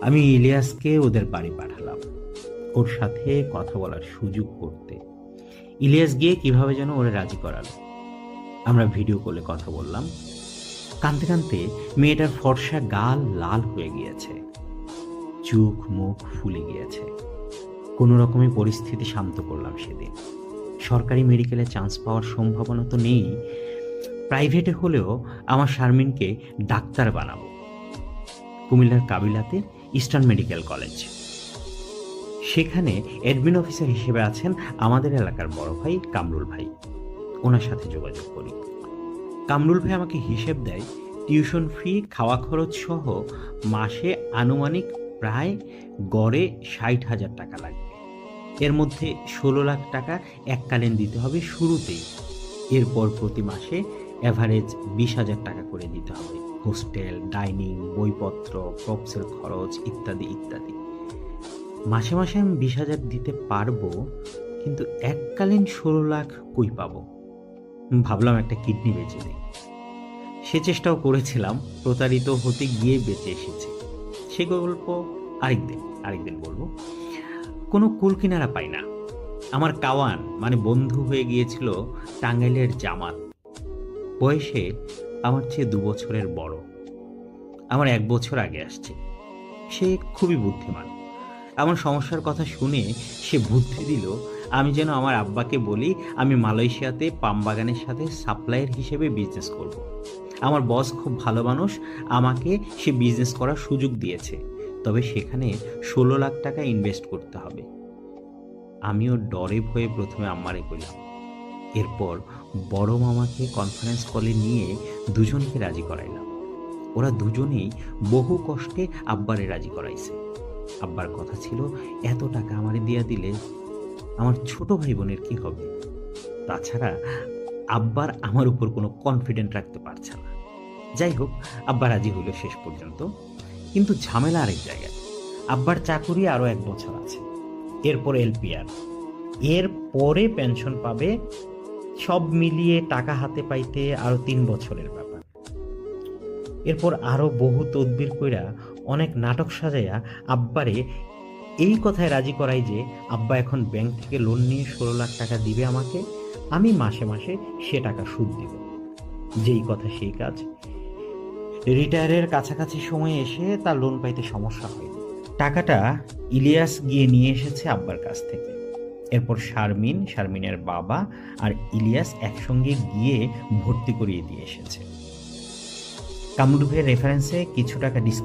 আমি ইলিয়াসকে ওদের বাড়ি পাঠালাম ওর সাথে কথা বলার সুযোগ করতে। ইলিয়াস গিয়ে কিভাবে যেন ওরে রাজি করালো। আমরা ভিডিও কলে কথা বললাম। কাঁদতে কাঁদতে মেয়েটার ফর্সা গাল লাল হয়ে গিয়েছে, চোখ মুখ ফুলে গিয়েছে। কোনো রকমে পরিস্থিতি শান্ত করলাম সেদিন। সরকারি মেডিকেলে চান্স পাওয়ার সম্ভাবনা তো নেই, প্রাইভেটে হলেও আমার শারমিনকে ডাক্তার বানাবো। কুমিল্লার কাবিলাতে ইস্টার্ন মেডিকেল কলেজ, সেখানে অ্যাডমিন অফিসার হিসেবে আছেন আমাদের এলাকার বড় ভাই কামরুল ভাই। ওনার সাথে যোগাযোগ করি। কামরুল ভাই আমাকে হিসেব দেয় টিউশন ফি, খাওয়া খরচ সহ মাসে আনুমানিক প্রায় গড়ে 60,000 টাকা লাগবে। এর মধ্যে 16 লাখ টাকা এককালীন দিতে হবে শুরুতেই। এরপর প্রতি মাসে অ্যাভারেজ 20,000 টাকা করে দিতে হবে, হোস্টেল, ডাইনিং, বইপত্র, প্রপসের খরচ ইত্যাদি ইত্যাদি। মাসে মাসে আমি 20,000 দিতে পারবো, কিন্তু এককালীন 16 লাখ কই পাবো? ভাবলাম একটা কিডনি বেচে দিই। সে চেষ্টাও করেছিলাম, প্রতারিত হতে গিয়ে বেঁচে এসেছে। সে গল্প আরেকদিন বলবো। কোনো কুল কিনারা পাই না। আমার কাওয়ান মানে বন্ধু হয়ে গিয়েছিল টাঙ্গাইলের জামাত। বয়সে আমার চেয়ে 2 বছরের বড়। আমার 1 বছর আগে আসছে। সে খুবই বুদ্ধিমান। আমার সমস্যার কথা শুনে সে বুদ্ধি দিল আমি যেন আমার আব্বাকে বলি আমি মালয়েশিয়াতে পাম বাগানের সাথে সাপ্লায়ার হিসেবে বিজনেস করব। আমার বস খুব ভালো মানুষ, আমাকে সে বিজনেস করার সুযোগ দিয়েছে, তবে সেখানে 16 লাখ টাকা ইনভেস্ট করতে হবে। আমিও ডরে ভয়ে প্রথমে আম্মারে কইলাম। এরপর বড় মামাকে কনফারেন্স কলে নিয়ে দুজনকে রাজি করাইলাম। ওরা দুজনেই বহু কষ্টে আব্বারে রাজি করাইছে। আব্বার কথা ছিল এত টাকা আমারে দিয়া দিলে আমার ছোট ভাই বোনের কি হবে? তাছাড়া আব্বার আমার উপর কোনো কনফিডেন্ট রাখতে পারছে না। যাই হোক, আব্বা রাজি হইল শেষ পর্যন্ত। কিন্তু ঝামেলা আরেক জায়গায়। আব্বার চাকুরি আরো 1 বছর আছে, এরপর এলপিআর, এর পরে পেনশন পাবে। সব মিলিয়ে টাকা হাতে পাইতে আরো 3 বছরের ব্যাপার। এরপর আরো বহু তদবির কইরা অনেক নাটক সাজাইয়া আব্বারে এই কথায় রাজি করাই যে আব্বা এখন ব্যাংক থেকে লোন নিয়ে 16 লাখ টাকা দিবে আমাকে, আমি মাসে মাসে সে টাকা সুদ দিব। যেই কথা সেই কাজ। রিটায়ারের কাছাকাছি সময়ে এসে তার লোন পাইতে সমস্যা হয়নি। টাকাটা ইলিয়াস গিয়ে নিয়ে এসেছে আব্বার কাছ থেকে। এরপর শারমিনের বাবা আর ইলিয়াস একসঙ্গে গিয়ে ভর্তি করিয়ে দিয়ে এসেছে। কামরুল ভাইয়ের রেফারেন্সে কিছু টাকা ডিসকাউন্ট